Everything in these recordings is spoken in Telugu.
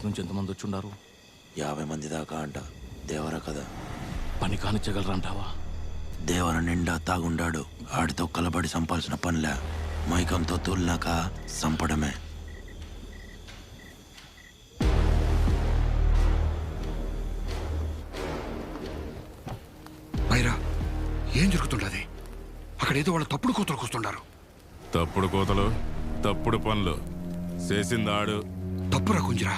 బయట నుంచి ఎంతమంది వచ్చుండారు? 50 మంది దాకా అంట. దేవర కదా, పని కానిచ్చగలరా అంటావా? దేవర నిండా తాగుండాడు. ఆడితో కలబడి సంపాల్సిన పనిలే. మైకంతో తూలినాక సంపడమే. బైరా, ఏం జరుగుతుండది? అక్కడేదో వాళ్ళ తప్పుడు కూతురు కూస్తుండారు. తప్పుడు కోతలు, తప్పుడు పనులు చేసిందాడు. తప్పురా కుంజరా,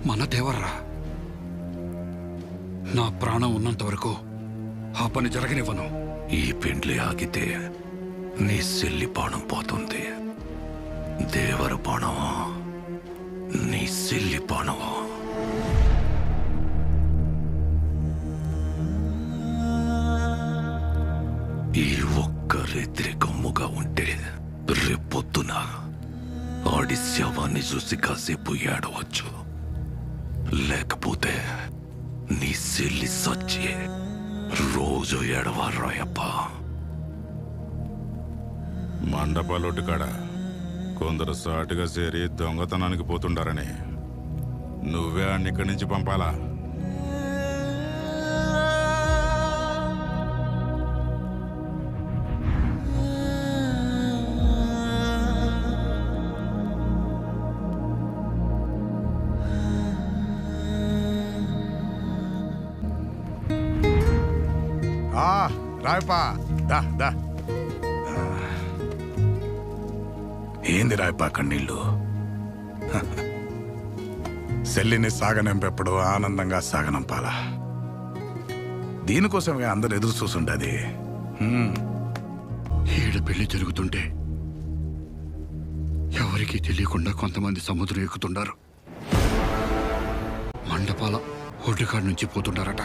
మన దేవర్రా. నా ప్రాణం ఉన్నంత వరకు ఆ పని జరగనివ్వను. ఈ పెండ్లి ఆగితే నీ సెల్లి బాణం పోతుంది. దేవర బాణమా, నీ సెల్లి బాణమా? ఈ ఒక్క రేత్రి గమ్ముగా ఉంటే రేపొద్దున ఆడి శవాన్ని చూసి కాసేపు ఏడవచ్చు. లేకపోతే నీ సెల్లి సచ్చి రోజు ఏడవారాయప్ప. మండపాలొట్టు కాడ కొందరు సాటుగా చేరి దొంగతనానికి పోతుండారని నువ్వే అన్ని ఇక్కడి నుంచి పంపాలా? రాయపా, దా దా. ఏంది రాయపా కన్నీళ్ళు? సెల్లిని సాగనంపెప్పుడు ఆనందంగా సాగనంపాలా. దీనికోసమే అందరు ఎదురు చూసుండది. ఈడ పెళ్లి జరుగుతుంటే ఎవరికీ తెలియకుండా కొంతమంది సముద్రం ఎక్కుతుండారు. మండపాల ఒడ్డుకాడ నుంచి పోతుండారట.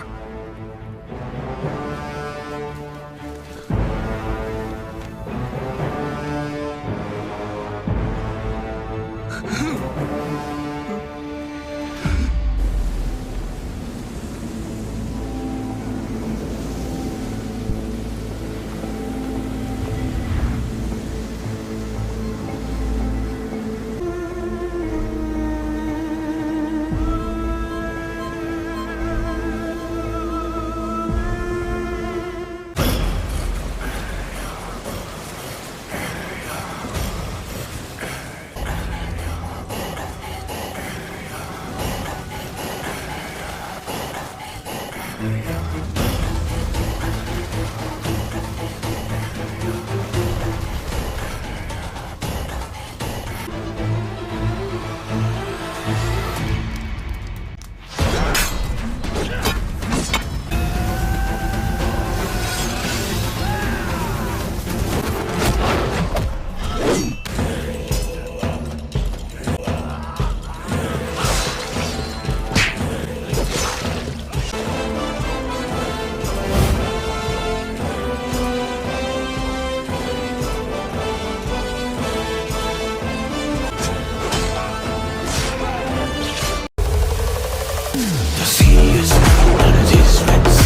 The sea is now what it is meant.